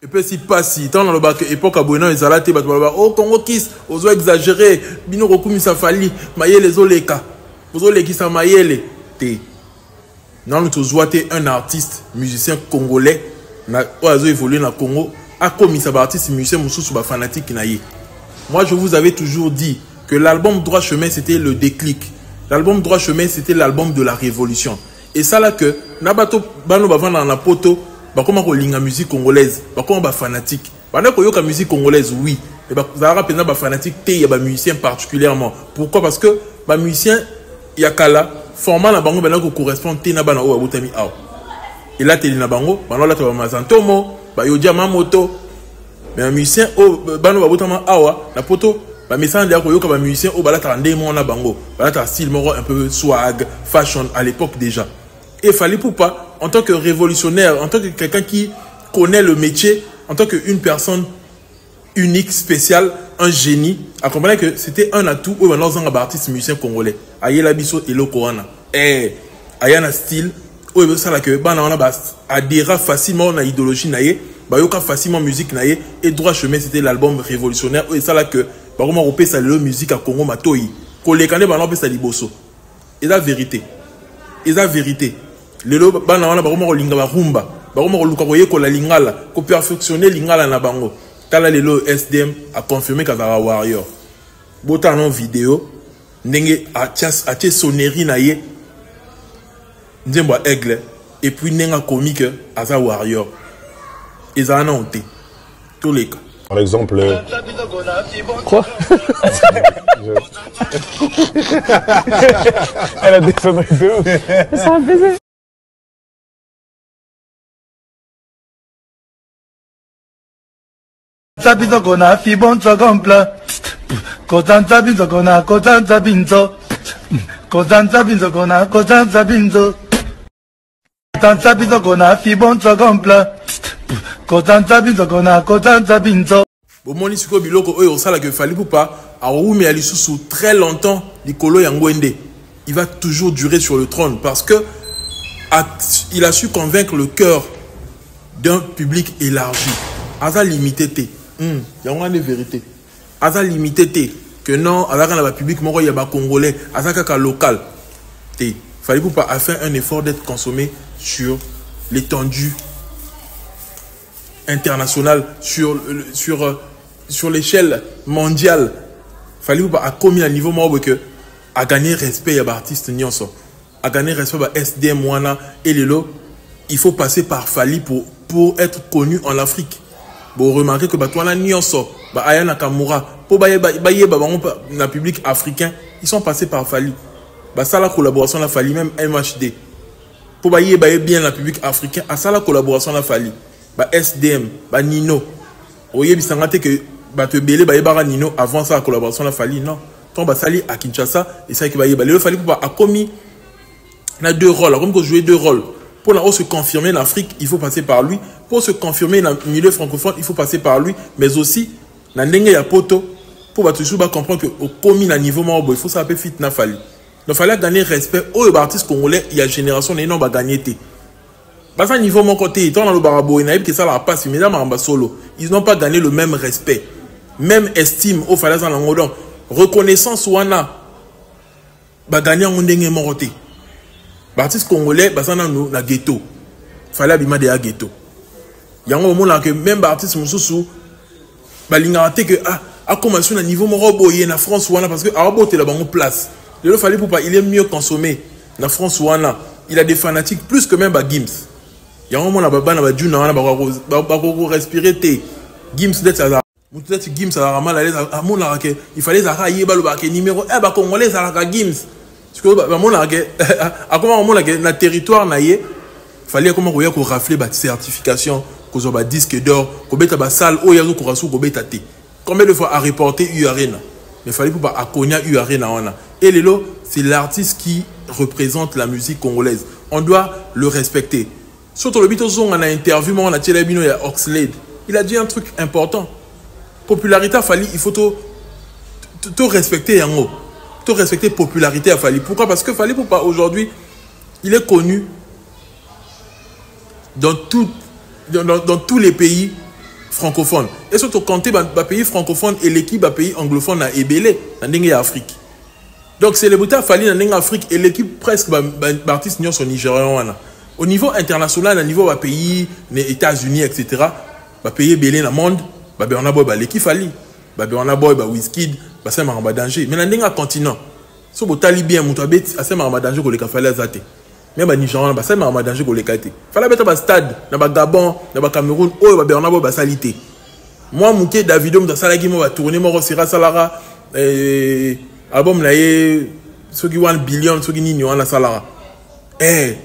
Et puis si passe, si tant dans le bac époque à Bouena ils allaient oh Congo Kiss, aux exagéré, bino Rokumi Safali, Mayele Zoleka, aux qui sa Mayele, té. Non, nous tous un artiste, musicien congolais, na oiseau évolué dans le Congo, a commis sa artiste musicien moussou sous fanatique naïe. Moi je vous avais toujours dit que l'album Droit Chemin c'était le déclic. L'album Droit Chemin c'était l'album de la révolution. Et ça là que nabato bano bavanda dans la poto. Comment on la musique congolaise, comment on fanatique. Pendant qu'on la musique congolaise, oui. Et bah fanatique, il y a musicien particulièrement. Pourquoi? Parce que les musiciens, il y a kala format la bango qui correspond à bana o abutami ao. Et là t'es na bango, bana là tu vas mazantomo, ba yodia mamoto. Mais un musicien o bano abutama awa, la poto, ba message là ko yoka ba musicien o bala ta ndemo na bango. Bala ta style moro un peu swag, fashion à l'époque déjà. Et fallait pour pas, en tant que révolutionnaire, en tant que quelqu'un qui connaît le métier, en tant qu'une personne unique, spéciale, un génie, à comprendre que c'était un atout où on a un artiste musicien congolais. Aïe la biso et le Korana. Eh, aïe un style où il ça là que bah on a adhéra facilement à l'idéologie naïe, bah yoka facilement musique naïe et Droit Chemin c'était l'album révolutionnaire où ça là que bah comment on peut ça le musique à Congo matoi, kolekane bah on peut ça liboso. Et la vérité. Et la vérité. Lelo bana wana bakoma linga ba rumba bakoma luka koye ko la lingala ko perfectionner lingala na bango tala lelo SDM a confirmé qu'Azara Warrior bota non vidéo ndenge atie sonnerie na ye nzembo aigle et puis nenga comique Azara Warrior ezana honte tous les cas. Par exemple quoi? Elle a des sonneries de ouf. Ça a baisé. Sabito kona fibonzo compla Kotanza binzo kona kotanza binzo Kotanza binzo kona kotanza binzo Kotanza binzo kona fibonzo compla Kotanza binzo kona kotanza binzo. Bomoni siko biloko oyo osala que fali poupa a oumi ali sous très longtemps likolo ya Ngwende. Il va toujours durer sur le trône parce que il a su convaincre le cœur d'un public élargi. Aza limité té. Il y a une vérité. Aza limité que non, avec un public moro yaba congolais, aza kaka local. Té. Fallait pour pas faire un effort d'être consommé sur l'étendue internationale, sur l'échelle mondiale. Fallait pour pas commis à niveau moro que à gagner respect yaba artiste nyonso, à gagner respect ba SDM wana et lelo, il faut passer par Fali pour être connu en Afrique. Vous remarquez que Batouana Nyonso, Ayana Kamura, pour le public africain, ils sont passés par Fali. Ça la collaboration la Fali, même MHD. Pour bien le public africain, à ça la collaboration la Fali. SDM, Nino. Vous voyez, que Nino avant ça la collaboration la Fali, non. Quand Sali à Kinshasa, et ça qui va y aller. Le Fali a commis deux rôles, comme que jouer deux rôles. Pour se confirmer l'Afrique, il faut passer par lui. Pour se confirmer dans le milieu francophone, il faut passer par lui. Mais aussi, dans le ya poto, pour toujours comprendre qu'au commis à niveau il faut s'appeler fit na fali. Donc il fallait gagner respect aux artistes congolais. Il y a une génération qui n'a gagné. Parce qu'à niveau mon côté, ils dans le barabo, ils ça la passe, mais solo. Ils n'ont pas gagné le même respect, même estime au fallait dans l'angodon. Reconnaissance wana, gagner en ndenge mon côté. Artistes congolais, ça na ghetto. Fallait abima de ghetto. Il y a un moment là que même artistes moussou, balingate que a commencé à niveau morobo y na France wana parce que arabo te la bango place. Il fallait pour pas il est mieux consommé na France wana. Il a des fanatiques plus que même Gims. Il y a un moment là baba na badjuna wana ba respirer te Gims d'être ça. Peut-être Gims a mal à l'aise à mon là que il fallait ça yeba le baké numéro congolais ça la Gims. Parce que comment la territoire naïe fallait comment qu'on rafler la certification qu'on a disque d'or qu'on bête à salle où il y a qu'on rassou qu'on bête à té combien de fois à reporter U-Arena mais fallait pour pas à cognac U-Arena et Lelo c'est l'artiste qui représente la musique congolaise on doit le respecter surtout le bito on a interview on a tiré bino il y a Oxlade il a dit un truc important popularité fallait il faut tout respecter en haut respecter popularité à Fali. Pourquoi? Parce que Fali Poupa aujourd'hui, il est connu dans tous les pays francophone. Et surtout compter le pays francophone et l'équipe pays anglophone a ébélé dans l'Afrique. Donc célébrité a fallu dans l'Afrique et l'équipe presque artistes sont nigériens. Au niveau international, au niveau du pays, les États-Unis, etc., le pays ébélé dans le monde, on a l'équipe fallu. On a Wizkid, c'est un danger. Mais dans le continent, si vous avez bien, vous avez un danger pour les cafés. Même les Nigériens, c'est un danger pour les cafés. Il fallait mettre un stade, dans le Gabon, dans le Cameroun, où on a une salité. Moi, je Davido, je vais tourner, je vais Salara, album, ceux qui ont 1 billion, ceux qui n'ont pas Salara. Il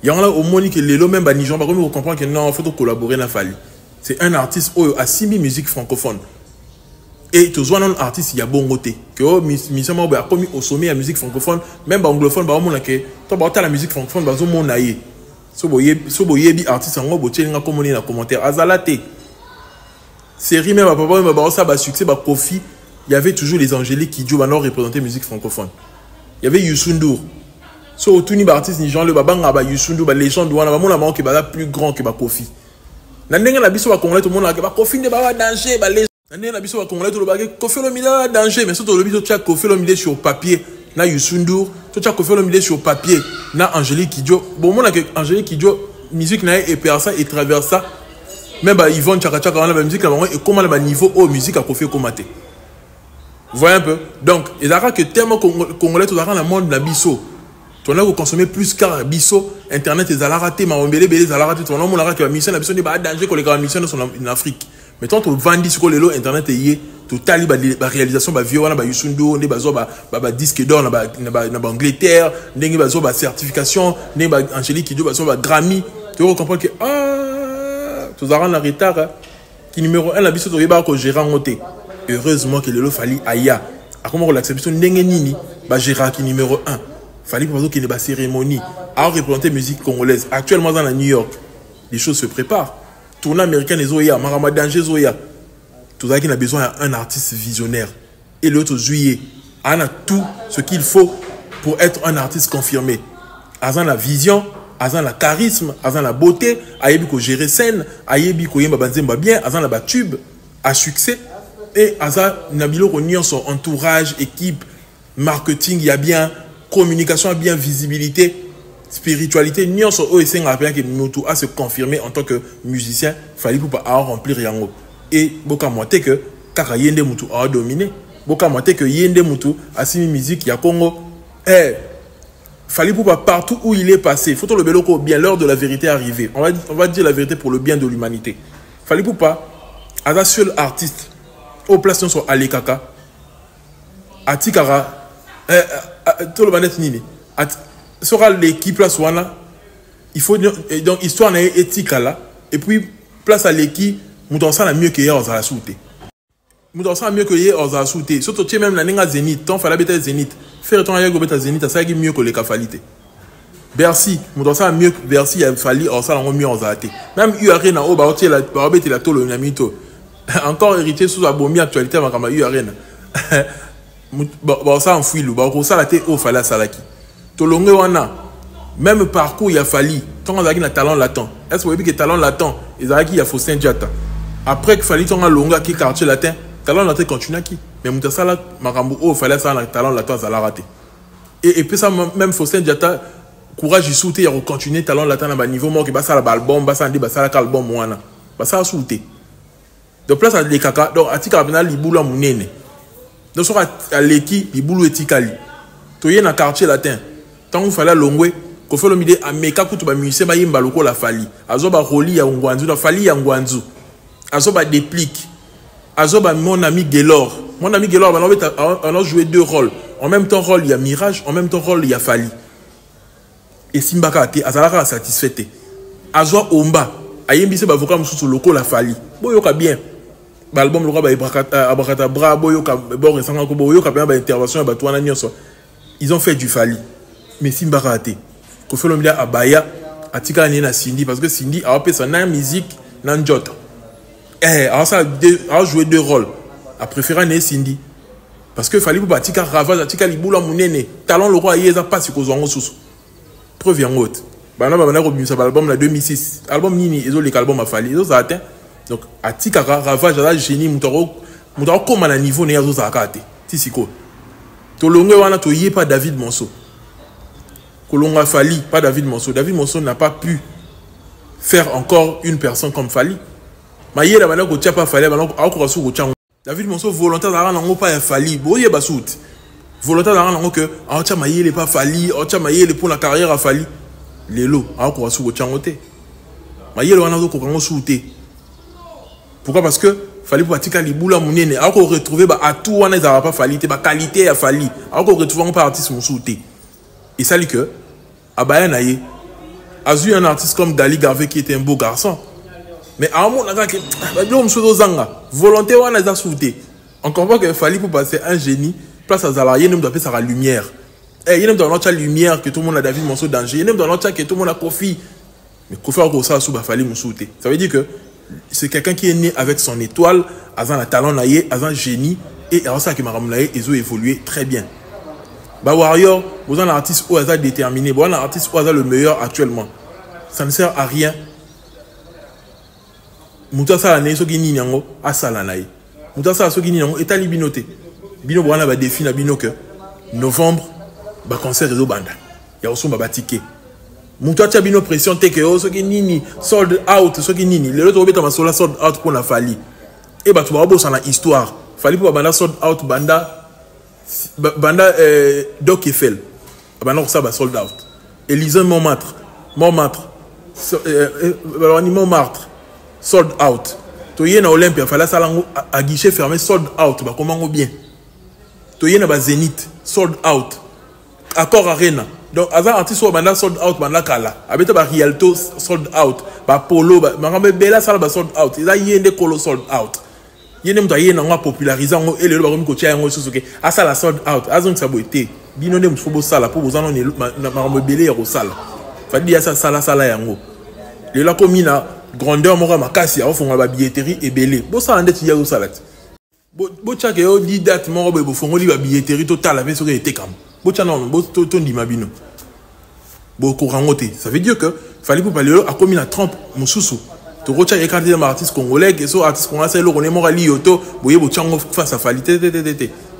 y a au moins que les lots, même les Nigériens, vous comprenez que non, il faut collaborer dans Fali. C'est un artiste qui a 6 000 musiques francophones. Et tu vois un artiste, il y a bon côté. Que mission a commis au sommet la musique francophone, même anglophone, bah on a que tu la musique francophone, bah on a eu. So boye artiste en gros, tu as comme dans commentaire. Azalate. Série même papa, bah ça bah succès, bah profit. Il y avait toujours les Angéliques qui jouent maintenant représenter musique francophone. Il y avait Youssou N'Dour. So tout ni artiste ni Jean le babanga bah Youssou N'Dour, bah légende ouana, bah mon amant qui bah plus grand que bah Kofi. Nandenga la biso ba congolais tout le monde là, bah Kofi ne bah danger, bah Nandenga la biso ba congolais tout le bagage Kofi Olomide danger, mais surtout le biso tu as Kofi Olomide sur papier, na Youssou N'Dour, tu as Kofi Olomide sur papier, na Angélique Kidjo. Bon mon là que Angélique Kidjo musique na et perça et traverse ça. Même bah Yvonne Tchaka Tchaka la musique là et comment le niveau au musique a Kofi Komaté. Vous voyez un peu. Donc, il y a que tellement congolais tout dans le monde na biso. Tu as consommé plus car biso internet et zalaraté ma ombélé belé zalaraté tu as mon que la mission la mission n'est pas danger que les grandes missions sont en Afrique. Mais tant tu vendis sur les lots internet et total ba réalisation ba vieux wana ba Yusundo ne ba zo ba disque d'or na Angleterre ndenge ba zo ba certification ne ba Angélique Kidjo ba zo ba Grammy tu comprends que tu as un retard qui numéro 1 la biso to ba ko gérant moté. Heureusement que le lot fallait aya a comment l'acceptation ndenge nini ba gérant qui numéro 1. Fallait pour qu'il y ait des cérémonies à représenter la musique congolaise. Actuellement dans la New York, les choses se préparent. Tournée américaine et Zoya, Marama Danger Zoya. Tout ça qui a besoin d'un artiste visionnaire. Et l'autre juillet, on a tout ce qu'il faut pour être un artiste confirmé. Azan la vision, azan la charisme, azan la beauté, ayebi ko gérer scène, ayebi ko yemba banzemba bien, azan la tube à succès et azan nabilo réunion son entourage, équipe, marketing, il y a bien communication, bien visibilité, spiritualité, nous sommes rappelé que nous à se confirmer en tant que musicien, il fallait pas remplir yango. Et beaucoup moitié que kaka yende mutu a dominé, beaucoup moitié que yende mutu a simi musique ya Congo. Fallait pas partout où il est passé. Faut le beloko bien l'heure de la vérité arriver. On va dire la vérité pour le bien de l'humanité. Fallait pas à la seule artiste au place sur Alekaka, Atikara. Tout le monde est nini sera l'équipe place wana il faut donc histoire na éthique là et puis place à l'équipe nous ça la mieux que hier aux a sauté nous ça mieux que hier aux a sauté surtout tu même la ninga Zénith ton fallait bêter Zénith faire ton ailleurs bêter Zénith ça qui mieux que les cafalités Bercy nous ça mieux que Bercy il a fallu aux ça mieux aux a été même URN au ba la ba bêter la tolo nyamito encore hérité sous la bombe actualité ma kama URN bon ça en fouille bon ça la tête au fallait salaki to longue wana même parcours il a fallu tant on a un talent latent est-ce que vous voyez que talent latent ils a qui a Faustin Diatta après qu'il fallait ton longa qui quartier latin talent latent continue qui mais muta sala makambo au fallait ça talent latent ça l'a raté et puis ça même Faustin Diatta courage il sauter il continuer talent latent à niveau mort qui ba ça album ba ça ndi ba ça album wana ba ça sauter donc place à les kaka donc atika bena libula munene donc sur à l'équipe libulu etikali toye na quartier latin tant il fallait longwe ko fait le midi ameka kutu ba musicien ba yimba loko la fali azoba roli ya ngwanzu na fali ya ngwanzu azoba déplique azoba mon ami Gelor on a joué 2 rôles en même temps rôle il y a Mirage en même temps rôle il y a Fali et Simbaka te azalaka satisfait azoa omba ayembise ba vocal mususu loko la Fali boyoka bien l'album le Abrakata Bra boyoka bon resanga ko boyoka bien ba intervention ba twana nyonso ils ont fait du Fali mais Simbaka te ko fait l'homme abaya atika ni na Cindy parce que Cindy a appelé sa musique nan jota alors ça a joué 2 rôles a préféré né Cindy parce que Fali pour atika ravage atika libula munene talent le roi yeza pas sur kozongo susu preuve en haute bana bana ko bimisa album la 2006 album nini ezo le album a Fali ezo ça atteint Donc, à Tikara, ravage, à la génie, moutaro comme à un niveau, n'est pas zakate. Tisiko. Tolongue, wana, toye pas David Monceau. Kolonga Fali, pas David Monceau. David Monceau n'a pas pu faire encore une personne comme Fali. Mais il y a pas Fali, David Monceau, volontaire d'argent, pas Fali. Boye basout. Volontaire d'argent, que, ah, tiens, il n'est pas Fali, ah, tiens, il est pour la carrière à Fali. Les lots, ah, quoi, sous le changoté. Mais il y a le souté. Pourquoi? Parce que Fali pour pratiquer les boules à mon nez. Alors qu'on retrouve à tout, on n'a pas Fali, c'est qualité à Fali. Alors qu'on retrouve un artiste mon souté. Et ça dit que, à Bayanaye, a vu un artiste comme Dali Garvey qui était un beau garçon. Mais à un moment, on a dit, volontaire, on a souté. On comprend que Fali pour passer un génie, place à Zala, il y a un homme qui la lumière. Il y a un homme dans notre lumière que tout le monde a David Monceau danger. Il y a un homme dans notre que tout le monde a Kofi. Mais Kofi a gros ça sous Fali Moussouté. Ça veut dire que c'est quelqu'un qui est né avec son étoile, avec un talent naïe, avec un génie, et alors ça qui m'a ramené, ils ont évolué très bien. Bah Warrior, vous avez un artiste au hasard déterminé, vous avez un artiste au hasard le meilleur actuellement. Ça ne sert à rien. Mouta ça l'année, ce qui n'y a pas à ça l'année. Mouta ça ce qui n'y a pas est à l'ibinoté. Bino Boana va définir bino que novembre, bah concert réseau banda. Il y a aussi un ticket. Mouta Tchabino pression te que ce qui nini sold out ce qui nini les autres obéta masola sold out pour la Fali et bah tu vas bosser dans l'histoire Fali pour banda sold out banda Doc Eiffel banda ça va sold out Élysée Montmartre sold out to yé na Olympia fallait ça à guichet fermé sold out bah comment bien to yé na ba Zénith sold out Accor Arena. Donc, avant artiste soit banda sold out banda kala. Abeta ba Rialto sold out, ba Polo, ba marambe bela sala ba sold out. Eza yende kolo sold out. Yende mta yena nga populariser ngo et le ba komi ko tia ngo susuke. Asa la sold out. Azon sa boité. Bino ne mfo bo sala po bozano ne marambe belé ya ko sala. Fadi ya sala yango. Le la komi na grandeur moko makasi ya ofonga ba billetterie et belé. Bo sala ndeti ya ko sala. Bo tchake yo di date moko bo fongo li ba billetterie totale avec ce qui était comme. Ça veut dire que fallait pour parler à comme il trompe mon sous tu retiens les cartes des artistes congolais et so artistes congolais c'est le on est morali yoto boye bochango face à Fali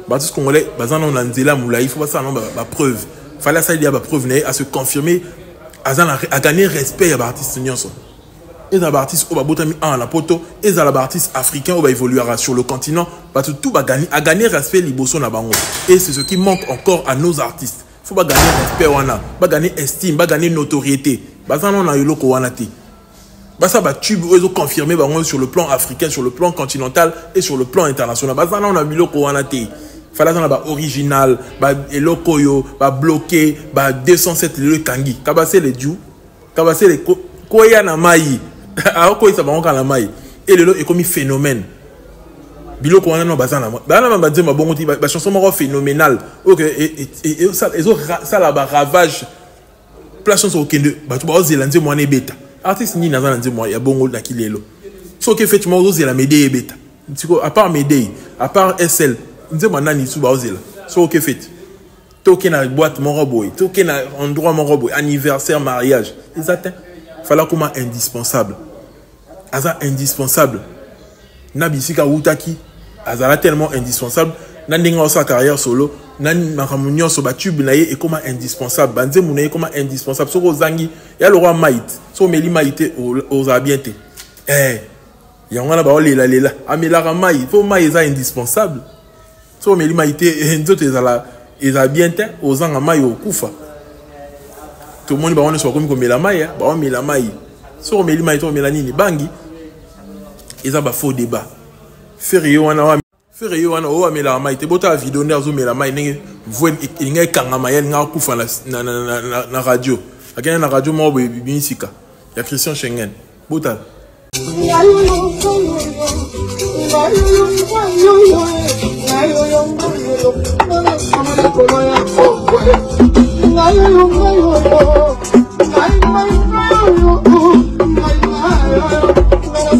artistes congolais bazana on anzela moula il faut pas ça non ba preuve fallait ça il y a ba preuve à se confirmer à gagner respect à artistes nyonso et les artistes au botami en la poto et les artistes africains au va évoluer sur le continent parce que tout va gagner à gagner respect liboso na bango et c'est ce qui manque encore à nos artistes faut pas gagner respect wana pas gagner estime pas gagner notoriété parce qu'on a eu le wana té ça va tube ils ont confirmé bango sur le plan africain sur le plan continental et sur le plan international parce qu'on a eu le wana té fallait ça ba original ba elokoyo ba bloqué ba 207 le kangi kabase les diou kabase les koya na mai alors quoi ça va encore la maille et le lot est comme un phénomène bilo ko wana bazana bana ba dire ma bongo ba chanson moko phénoménal OK et ça la ravage place chanson okende ba tu ba ozelanze mo na beta artiste ni na zanze mo ya bongo na kilelo so que fait mo ozela médé beta à part médé à part SL nze mana ni su ba ozela so que fait toke na boîte mon roboy toke na endroit mon roboy anniversaire mariage ils attendent fallait comme indispensable aza indispensable nabisika utaki azala tellement indispensable nandinga sa carrière solo nan makamunyo so batube na ye et comme indispensable banze munaye comme indispensable soko zangi ya le roi maït so meli maïté aux abienté yangana ba lela amela maï faut maï za indispensable so meli maïté nzoto ezala bienté aux anga maï au kufa tout le monde va on soit comme mela maï ba on mela maï so meli maï to mela nini bangi ils ont un faux débat. Ferriyo wana o amela maite bota vidéo ndazo mela mai nenge voix inga kanga mayen nga kufa na radio. Akena na radio mo binisika. Ya Christian Schengen. Bota.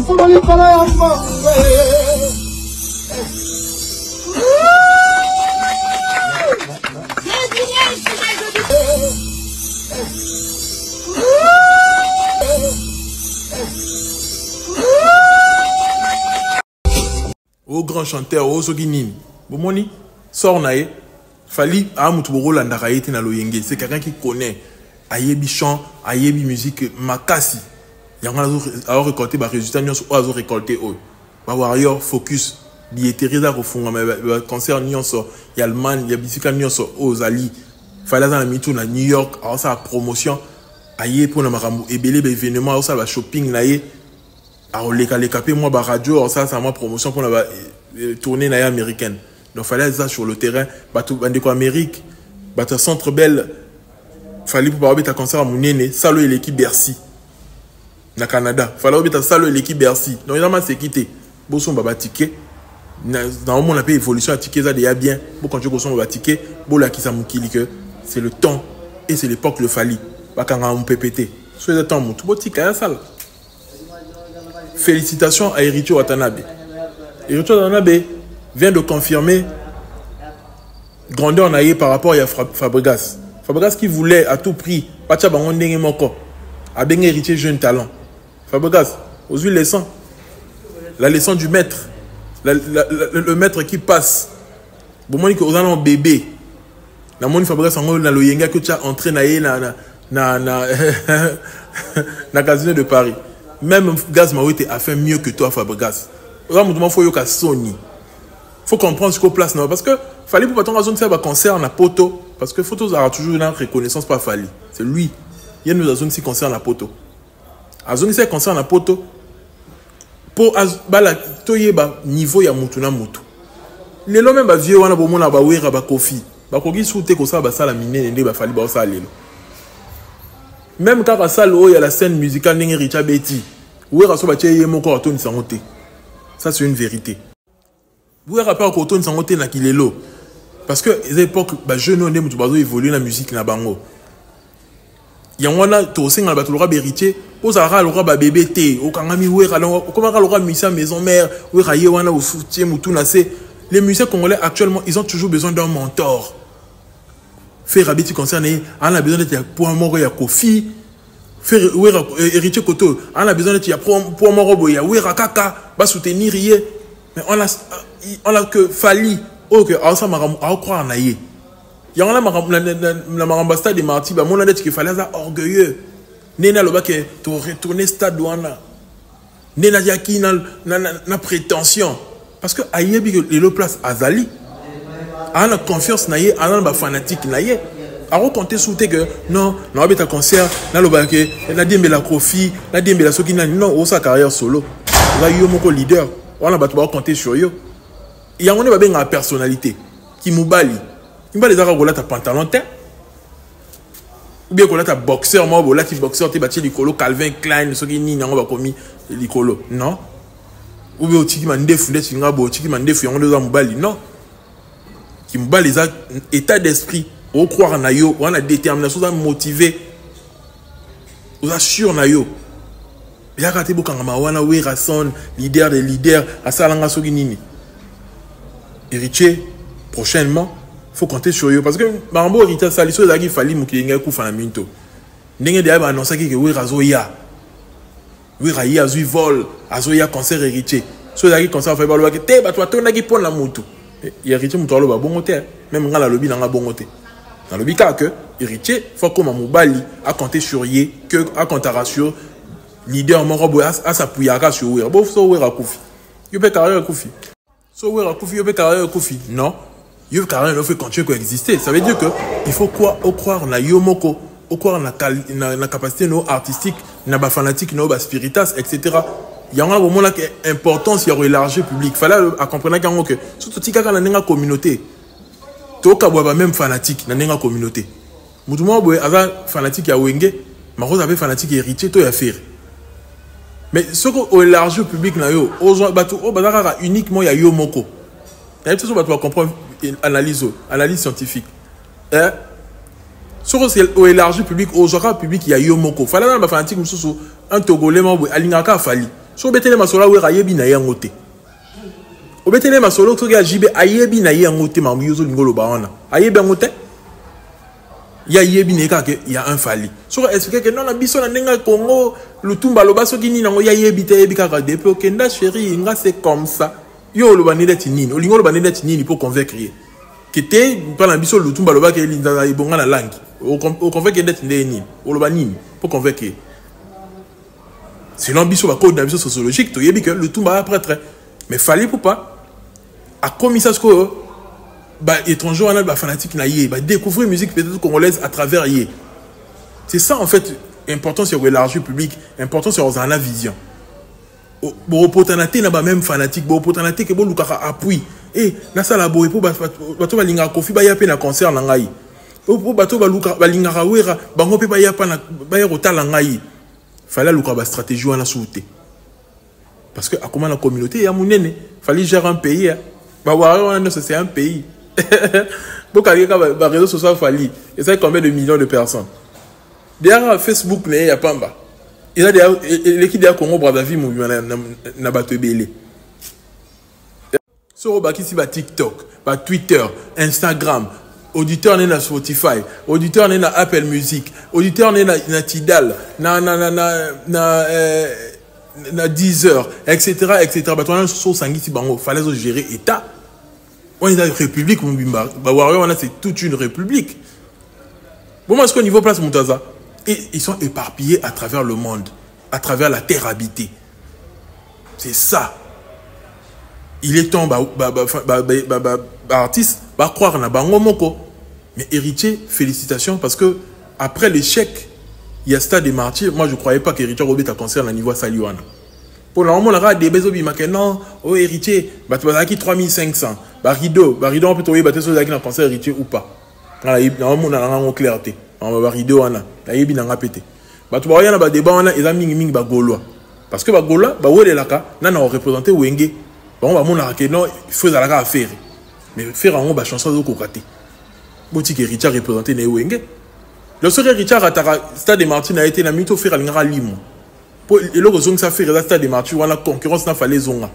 Somebody call out for au grand chanteur, au Soginini. Bomoni, sort nae, Fali, Amoutoubo Landaraïti na Loyenge. C'est quelqu'un qui connaît. Ayebi chant, ayebi musique, makasi. Il y a récolté des résultats, il y a récolté. Warrior focus. Il y a Teresa Rofunga, mais concert Nyonso, il y a Allemagne, il y a Bissika Nyonso, Ozali. Il fallait dans la mitou à New York, alors ça promotion. Aïe pour le maramou, et belé événement, alors ça va shopping naïe. Alors les capés, moi, radio, alors ça, c'est ma promotion pour la tournée naïe américaine. Donc il fallait ça sur le terrain, bateau Amérique, bateau Centre Bell. Il fallait pour avoir un concert à Mounene, Salo et l'équipe Bercy. Na Canada. Il fallait avoir un Salo et l'équipe Bercy. Donc il a c'est quitté. Bosson baba ticket. Dans le monde, on a fait évolution à ticket, ça déjà bien. Quand tu as un ticket, c'est le temps et c'est l'époque le Fali. Quand on a PPT. C'est le temps, tout beau ticket, ça. Félicitations à Héritier Watanabe. Héritier Watanabe vient de confirmer grandeur en aïe par rapport à Fabregas. Fabregas qui voulait à tout prix, Pacha Bangon Denge Moko, a bien héritier jeune talent. Fabregas, aux huiles leçons. La leçon du maître. Le maître qui passe. Bon, moi, on a un bébé. La moni Fabregas en na loyenga que tu as entré na casino de Paris. Même Gaz Maouete a fait mieux que toi, Fabregas. Il faut que Sony. Faut comprendre ce qu'on place. Parce que fallait pour pas zone faire un concert en poto. Parce que photos aura toujours une reconnaissance pas Fali. C'est lui. Il y a une zone qui concerne la poto. La zone qui concerne la poto. Pour bala toyeba niveau ya mutu na mutu. Les lois même vieux wana bo mona ba wera ba kofi. Ba kogi soute ko ça ba sala mine ndé ba Fali ba ça lelo. Même quand ça il y a la scène musicale n'engé Richard Betty. Wera so ba tcheye moko atoni sangote. Ça c'est une vérité. Wera pas ko atoni sangote na kilelo. Parce que les époques ba jeune ndé mutu bazo évoluer la musique na bango. Yangwana to singa ba tulora beritier. Osara lora ba bébé té o kangami wera comment lora musicien maison mère wera yewana au soutien mutu na c'est les musiciens congolais actuellement ils ont toujours besoin d'un mentor. Faire habitude concerné on a besoin d'être pour un moro ya Kofi faire wera héritier Koto on a besoin d'être pour un moro ya wera kaka ba soutenir yé mais on a que Fali o que ça m'a croire na yé yangana la marambasta des martyrs ba mon a dit qu'il fallait ça orgueilleux. Nena loba que tu retourner stade douana. Nena yaki na prétention. Parce que ayebi que les place Azali. A la confiance naie, a la fanatique naie. A recompter souté que non, non abeta concert, na loba que na dembe la Kofi, na dembe la soki na non au sa carrière solo. Là yo moko leader. On a battu ba compter sur yo. Il y a on est ba personnalité qui moubali. Il va les avoir gola ta pantalon teint. Ou bien qu'on a un boxeur, moi, là, qui boxeur, tu bâti l'icolo, Calvin Klein, ce qui n'y a pas commis l'icolo. Non. Ou bien, tu m'as défendu, tu m'as défendu, non. Qui me bat les état d'esprit, au croire en ayo, on a détermination, on a motivé, on a sûr en ayo. Il y a quand tu es Rasson, leader des leaders, à Salanga Soginini. Héritier, prochainement, faut compter sur eux parce que Marambo héritier Saliso Zagi Fali Mukiyenga Koufana Minto. N'engé déjà annoncé que oui Razoya. Oui Raya Zui vol, Azoya concert héritier. So Zagi concert fait baloba que te ba toi ton nagi pon la mutu. Héritier mutu alo ba bongote même ngala lobi na bongote. Dans le bika que héritier faut comme Mobali à compter sur yé que à compter sur leader Morobo à s'appuyer sur oui. Bon so oui Rakufi. Yo pe carrière Koufi. So oui Rakufi yo pe carrière Koufi. Non. Yo carrément fait continuer à exister. Ça veut dire que il faut quoi au croire na yomoko, au croire na capacité no artistique, na ba fanatique, no ba spiritas, etc. Il y a un moment là qui est important si il y a élargi public. Fallait à comprendre que surtout si quelqu'un na communauté, to ka boba même fanatique na nga communauté. Mutu mo boy ava fanatique ya wenge, ma rose avait fanatique héritier to ya faire. Mais ce qu'on élargi au public na yo, aux batu o bazaka uniquement ya yomoko. Il y a tout ça pour comprendre analyse scientifique. Sur au élargi public, au genre public, il y a Yomoko. Fallait dans la fanatique, un Togolais, Alingaka Fali. Sur Betele Masola, où Ayebi na yangote. Au Betele Masolo, tu regardes Jibé, Ayebi na yangote, Mamouyozo Lingolo Baona. Ayebi yangote. Il y a Yebi Neka, il y a un Fali. Sur expliquer que non, la bison n'a Congo, le Tumba, le Basso Guinée, il y a Yebi, Yebi Kaka, depuis Okenda, chérie, c'est comme ça. Yo le banné d'être nini. Olingo le banné d'être nini pour convaincre. Qui était par l'ambition le tumba le bas qui est dans la bonga la langue. Au convaincre d'être nini. Au le banini pour convaincre. C'est l'ambition la code d'ambition sociologique. Tu y que le tumba après très. Mais fallait pour pas. À commis ça ce que bah étranger on a bah fanatique na yé bah découvrir musique peut-être congolaise à travers yé. C'est ça en fait important sur l'élargir public, important sur la vision. Bon opportunité na ba même fanatique, bon opportunité que bon lukaka appui. Et na ça la boy pour bato ba linga kofi ba ya pe na concert na ngai. Pour bato ba luka ba linga rawera bango pe ba ya pa na ba ya rotala ngai. Fallait luka ba stratégie wana souté. Parce que à comment la communauté ya munene, fallait gérer un pays. Bah ouais, c'est un pays. Donc, les réseaux sociaux fallait. Et ça, combien de millions de personnes? Derrière Facebook, il n'y a pas. Il y a l'équipe de Congo, Brazzaville, n'a pas de belé. Sur le TikTok, Twitter, Instagram, auditeur n'est na Spotify, auditeur n'est na Apple Music, auditeur n'est na Tidal, na Deezer, etc. Bah, toi, sur Sangiti Bango, fallait gérer État. On est dans une république, c'est toute une république. Bon, moi, ce qu'au niveau place Moutaza, et ils sont éparpillés à travers le monde, à travers la terre habitée. C'est ça. Il est temps, artiste, croire na bango moko. Mais héritier, félicitations, parce que après l'échec, il y a Stade des Martyrs. Moi, je ne croyais pas qu'héritier Robert a concert à niveau Saliwana. Pour le moment, on a des besoins de non, oh héritier, bah tu vas acquis 3500. Rideau, on peut trouver bateau sur la concert héritier ou pas. Normalement, on a une clarté. On va rideau, on a. Là, il y a un pété. Bah tu vois, il y a un débat, on a des ming bah gaulois. Parce que bah gaulois, bah où est là, on a représenté Wenge. Bah on va mon arrêter, non, il faut aller à faire. Mais faire en haut, bah chanson de cocaté. Boutique héritier représenté né Wenge. Le seul héritier à Stade des Martyrs a été la mytho faire à l'ingara limo. Pour le raison que ça fait Stade des Martyrs, on a concurrence n'a fallait zonga.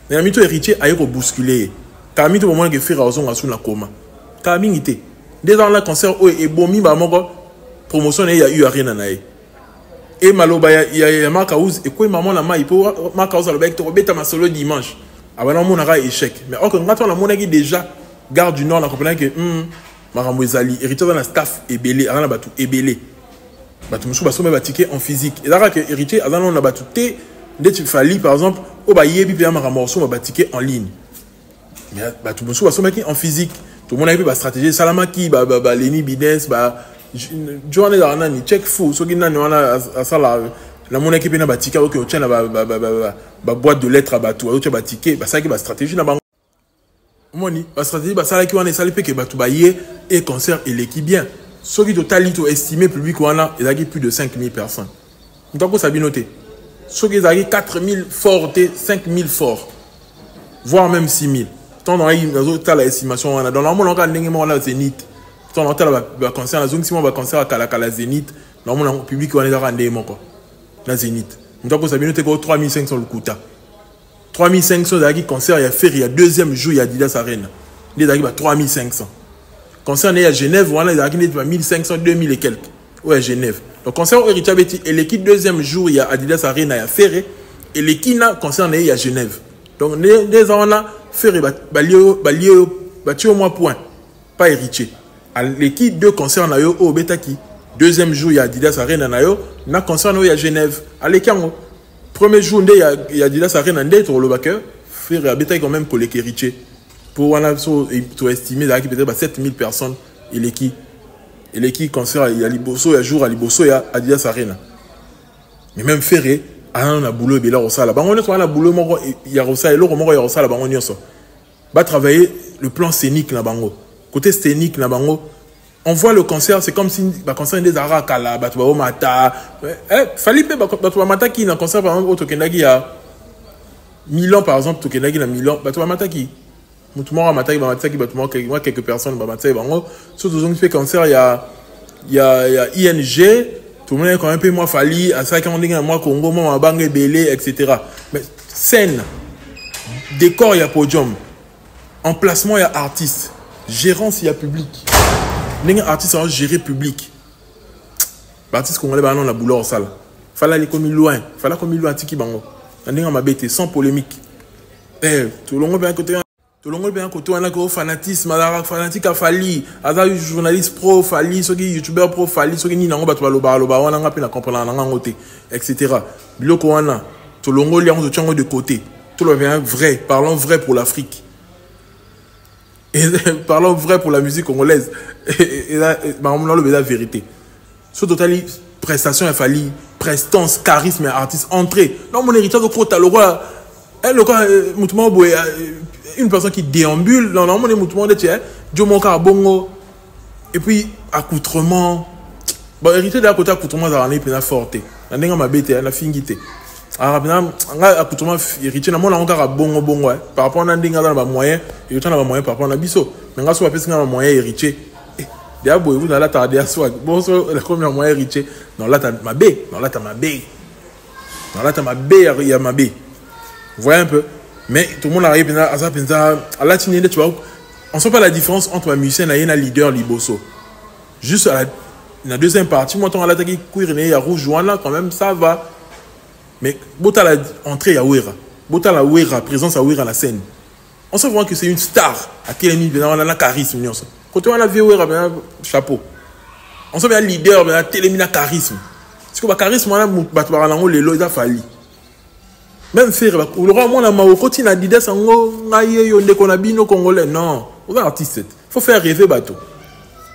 Mais la mytho héritier a été bousculé. Quand mytho au moment que faire à zonga sous la coma. Quand mingité. Dès dans le concert et bomi bah mon promotion il y a eu rien à naï. Et maloba il y a Marcaouz et quoi maman la maille pour Marcaouz le bec to beta ma solo dimanche. Ah ben non mon ara échec. Mais encore quand on a mon agi déjà garde du nord la compagnie que Marambo Ezali héritier dans la staff et belé avant la batou et belé. Batou moussou basso me ticket en physique. Et là que héritier avant on a batou té dès tu fallait par exemple au ba yebi bien Marambo so ba ticket en ligne. Mais batou moussou basso en physique. Tout le monde a vu la stratégie Salamaki Leni Bidens Joanne Darnani check fou so qui n'a à ça la monnaie qui pena batika OK tient la boîte de lettres à batou au tient batiquer ça qui ba stratégie na bango moni ba stratégie ba ça qui on est salé que batou ba yé et concert et l'équipe bien ce qui total to estimé public on a il y a plus de 5000 personnes donc ça bien noté ce qui a 4000 forts 5000 forts voire même 6000 dans la estimation dans le monde on a le Zénith dans le concert la zone si on va concert à Kala Zénith dans le public on est dans la Zénith donc ça vient de 3500 le quota 3500 qui concert il y a fait il y a deuxième jour il y a Adidas Arena il y a 3500 concert il y a Genève on a il y a 1500 2000 et quelques ouais Genève donc concert Héritier Betty et l'équipe deuxième jour il y a Adidas Arena il y a Ferré et l'équipe concert il y a Genève donc les on a Ferré balié au moins point pas héritier à l'équipe deux concerts na yo au betaki deuxième jour il y a Adidas Arena na yo na concert il y a Genève à l'équipe premier jour il y a Adidas Arena ndé le backer Ferré a betaki quand même pour l'équipe héritier pour on a to estimer là qui peut-être 7000 personnes et l'équipe concert il y a Liboso il y a jour à Liboso il y a Adidas Arena mais même Ferré on a boulot et là on ça là on est la boulot il y a ça et l'autre il y a ça là on y va travailler le plan scénique là bango côté scénique là bango on voit le concert c'est comme si le concert des araka là batu ba mata fallait batu ba mata qui dans concert par exemple au Kendagi à Milan par exemple au Kendagi na Milan batu ba mata qui mutumo mata qui batu moi quelques personnes ba mata bango surtout ils ont fait concert il y a ING tout le monde est quand même peu moins fallu à ça quand on dit moi Congo moi Bangé Belé etc. Mais scène décor il y a podium emplacement il y a artiste gérance il y a public les artistes ont géré public artiste congolais bah non la boulot en salle fallait aller comme loin tiki bango on m'a bêté sans polémique Tout le monde bien côté. Tout le monde bien côté. On a que fanatisme, fanatique à Fali. Aza journaliste pro Fali, ceux qui youtubeur pro Fali, ceux qui ni nango batu loba, on a pas comprendre nanga ngote, etc. Biloko wana. Tout le monde liant de côté. Tout le bien vrai. Parlons vrai pour l'Afrique. Et parlons vrai pour la musique congolaise. Et là, on a la vérité. Ce total prestation, il fallait prestance, charisme, artiste, entrée. Non, mon héritage de côté, le roi, une personne qui déambule, non, mon héritage, Djomoka Bongo, et puis accoutrement. Bon, hérité de la côté accoutrement, ça en est plus forte. On a ma bête, on a fingité. Alors, accoutrement hérité, on a encore bongo bongo. Par rapport à un dingue dans le moyen, et on a moyen par rapport à un biseau. Mais on a soit un moyen hérité. Dia boy vous dans la tarde à soi bon la première moyen héritier dans là t'as ma B dans là t'as ma B dans là t'as ma B il y a ma B vous voyez un peu mais tout le monde arrive à ça à la tinienne tu vois on sent pas la différence entre un musicien et un leader liboso juste à la deuxième partie moi on a l'attaqué courir il y a rouge là quand même ça va mais bota la entrée il y a Ouera bota la Ouera présence à Ouera à la scène on sent vraiment que c'est une star à quel niveau on a la charisme quand on a vu un chapeau, on sent bien leader, bien télémina charisme. Parce que le charisme, on a les a fallu. Même faire, le roi, on a Maoko, il a dit ça, on a bino congolais. Non, on est artiste. Il faut faire rêver bateau.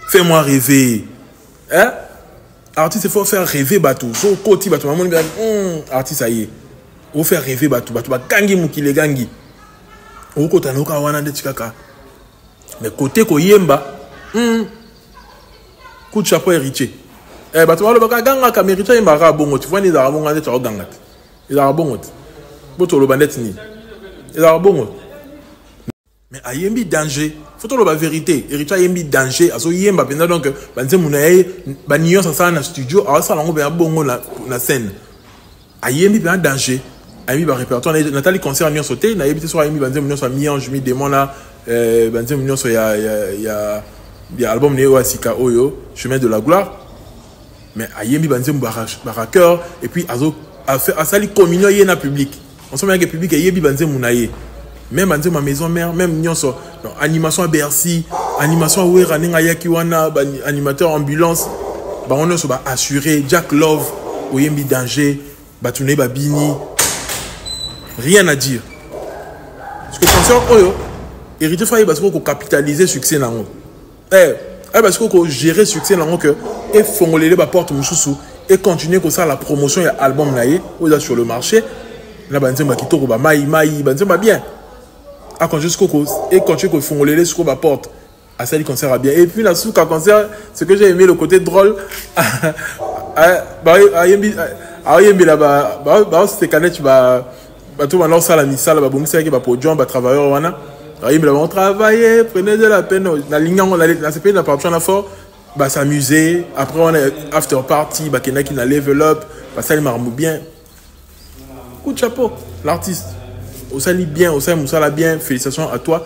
Fais-moi rêver. Hein? Artiste, il faut faire rêver bateau. So côté bateau, maman bien, artiste, ça y est. Il faut faire rêver bateau. Bateau, gangi moukile gangi. Au côté, on a wana de tikaka. Mais côté Koyemba, coup de chapeau héritier. Eh, bah, tu vois, le baganga, comme héritier, il m'a bon, tu vois, il a bon, il a gangat. Il a bon, le bandit ni. Il a bon. Mais à Yembi danger, faut que la vérité. Héritier Yembi danger, à ce Yemba, donc, banze mounaye, banillon, ça dans le studio, alors ça, on a bon la scène. À Yembi, bien danger. À Yembi, répertoire, Nathalie concert à Nyon sauté, n'a évité sur Yembi, banze mounaye, soit mi-ange, mi-démon là. Il y a l'album Neo Asika Oyo, Chemin de la Gloire. Mais Ayemi Banzem Baraker, et puis à Sali Communion, il y a un public. On sent bien que le public est Ayemi Banzem Mounaye. Même Banzem ma maison mère, même Nyonso. Animation à Bercy, animation à Ouera, Nengayakiwana, animateur ambulance. On a assuré Jack Love, Oyembi Danger, Batoune Babini. Rien à dire. Parce que concert Oyo, hérité faille parce qu'on capitaliser succès dans parce qu'on gérer succès dans que et fongoler la porte mususu et continuer comme ça la promotion de l'album naïe sur le marché là banze makito ko ba mai banze ba bien à quand jusqu'au et continuer ko fongoler sur la porte à ça il concert bien et puis la sous concert ce que j'ai aimé le côté drôle ayembi là c'était canet tout maintenant ça la missa là bon c'est que ba podium ba travailleur wana ils vont travailler, prenez de la peine. La ligne, on a cette peine, la partie, on a fort, s'amuser. Après, on a after party, qui n'a level up, ça, il marche bien. Coup de chapeau, l'artiste. Au sali bien, au sali moussala bien, félicitations à toi.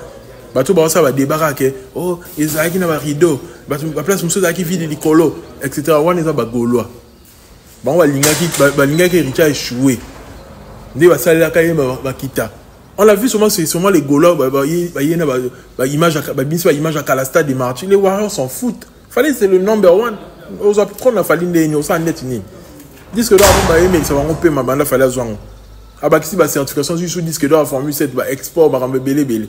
Tout ça va débarquer. Oh, ils ont un rideau. La place moussala qui vit des colos, etc. On est à Bagoloa. On va l'inga qui est échoué. On va salir la caille, kita. On l'a vu souvent, c'est sûrement les Gaulois, image à Calasta des Martyrs. Les Warriors s'en foutent. Fallait, c'est le number one. Aux apôtres, on a fallu des nions, ça net ni. Disque d'or, mais ça va romper ma bande, fallait avoir. Abakisi, certification, juste disque d'or, formule 7, export, belé belé.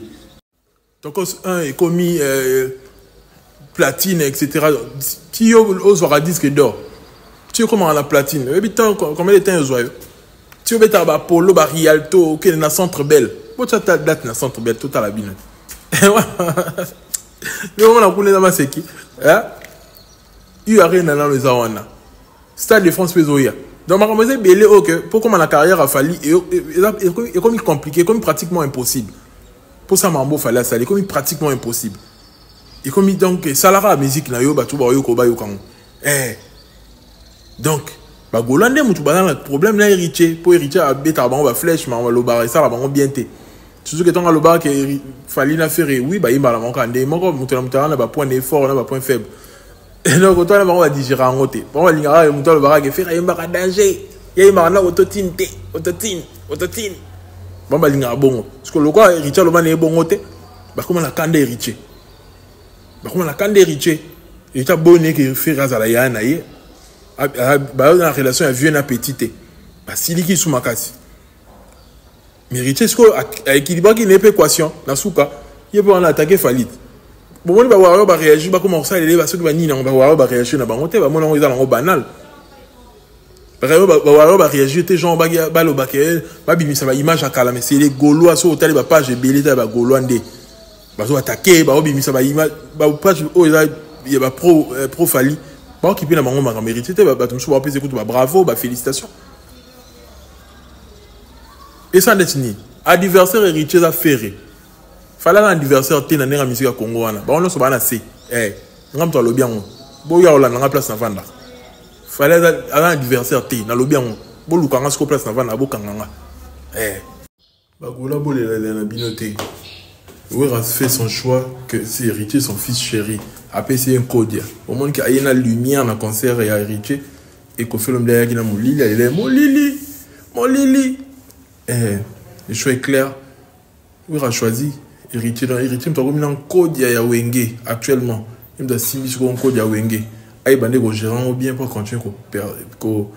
Donc, un est commis platine, etc. Si on aura disque d'or, tu es comment à la platine? Combien de temps vous avez? Tu veux mettre un polo, un rialto, qui est dans centre belle. Pourquoi tu as date dans centre belle, tout à la bine. Mais on a connu dans ma séquille. Il y a rien dans les Awana. Stade de France Pézoya. Donc, ma remise belé, ok, pour comment la carrière a fallu, et comme il compliqué, comme pratiquement impossible. Pour ça, Mambo fallait ça, comme pratiquement impossible. Et comme donc, Salara la musique, na yo, batu ba yo ko ba yo kango. Donc, Golande mutu bazana problème là héritier pour héritier à beta ba flèche ma lo bar ça la ba bien té surtout que ton lo bar que fallait la faire oui ba yimba la mon kande moko mutu la mutu na ba point fort na ba point faible et donc toi là ba digérer en côté on va lingara mutu lo bar que faire yimba danger yimba na autotine autotine Bon, bah, l'inga bon. Parce que le quoi, héritier, le man est bon, bah, comment la cande héritier? Bah, comment la cande héritier? Héritier, bon, qui fait raza la yana, bah, dans la relation, il y a vu un appétit. Bah, si l'iki sous ma casse. Mais héritier, ce que, équilibre qui n'est pas équation, dans ce cas, il peut en attaquer faillite. Bon, on va voir, on va réagir, bah, comment ça, les ceux qui vont on va voir, on va réagir, on va monter, bah, on va dans banal. Par exemple, on va réagir, tes gens, bah, le baquet, bah, bimi, ça va image à calme, mais c'est les Gaulois, sur l'hôtel, bah, page, belé, bah, Gaulois, bah, on va attaquer, bah, bimi, ça va image, bah, page, oh, il y a pro fali, bah, qui peut n'a pas mérité, bah, tu me souviens, écoute, bah, bravo, bah, félicitations. Et ça, n'est-ce ni, adversaire héritier à ferrer. Fallait un adversaire té na nenga musique Congo wana ba on so bana se ngam to lobby ngo bo ya ola na place na vanda fallait un adversaire té na lobby ngo bo lukanga sko place na vanda bo kanganga ba gola bo la binoté oui a fait son choix que c'est héritier son fils chéri après c'est un code au monde qui a une lumière na concert et héritier et ko fait l'homme derrière qui na mon lili le choix est clair oui a choisi héritier, tu as un code ya Wenge actuellement. Il doit signer sur un code ya Wenge. Aïe, bandé, go gérant ou bien pour continuer qu'au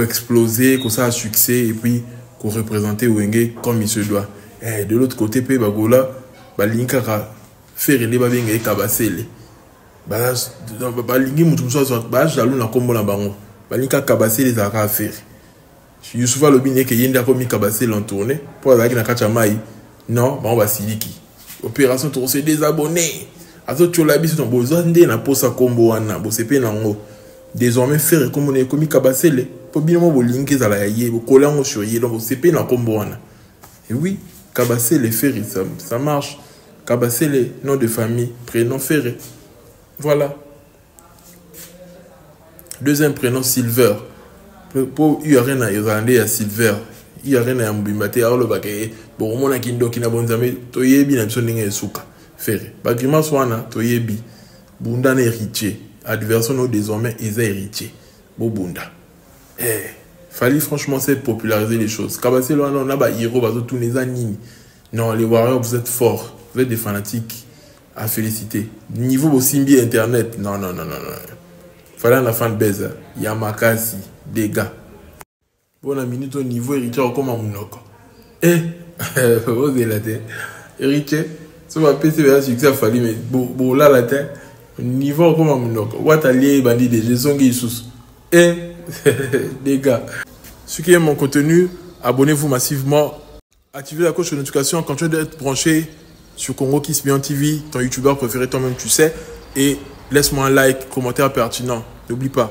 exploser, qu'au ça a succès et puis qu'au représenter Wenge comme il se doit. De l'autre côté, pe bagola, balinka ka faire les babinga et kabasele. Balingi mutumso so ba jalou na kombo na bango. Balinka kabasele za ka faire. Youssoufa Lobine qui yenda komi kabase l'entourné pour la na kachamai non bah on va siliki opération to se désabonner azo tolabi sur ton bozande na posa kombo wana bo sepe nango désormais faire comme on est komi kabase le pour bien mo linké za la yé bo coller sur yé donc sepe na kombo wana et oui kabase les faire ça marche kabase les nom de famille prénom Ferré voilà deuxième prénom Silver. Pour il y a rien à Irlandais à Silver, il y a rien à Mbimate à le baquet. Bon, mon akindo qui n'a bon jamais, toyebi n'a besoin d'un souka. Ferré. Bagrima swana, toyebi. Bunda héritier. Adversaire désormais est héritier. Bon bunda. Fallait franchement c'est populariser les choses. Kabase là on a ba héros bazo tous les années. Non, les Warriors vous êtes forts, vous êtes des fanatiques à féliciter. Niveau au Simbi internet, non. Fallait la fan base. Yamakasi. Des gars. Bon, minute au niveau héritier comme un mounoko. Vous avez la tête. Héritier, ça va péter un succès à Fali, mais bon, là, la tête, niveau comme un mounoko. What allié, bandit des gestions qui sous. Des gars. Ceux qui aiment mon contenu, abonnez-vous massivement. Activez la cloche de notification. Continuez d'être branché sur Congo Kiss Bien TV, ton youtubeur préféré, toi-même, tu sais. Et laisse-moi un like, commentaire pertinent. N'oublie pas,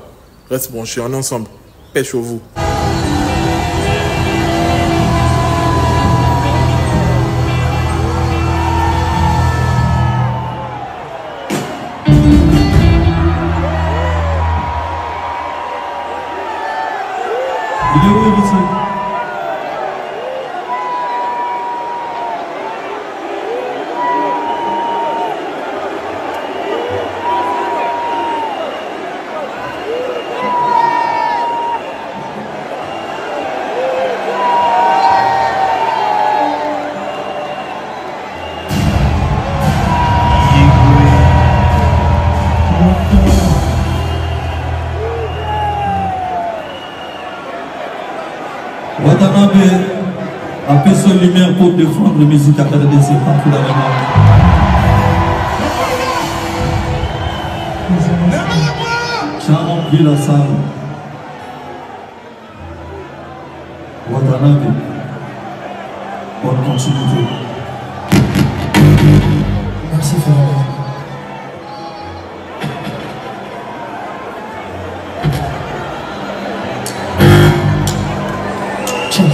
reste branché, on est ensemble. Pêche au vous. Watanabe a fait son lumière pour défendre la musique à travers des partout dans le monde. Charon Villa Sam. Watanabe. Bonne continuité. Merci Fernand. Tiens.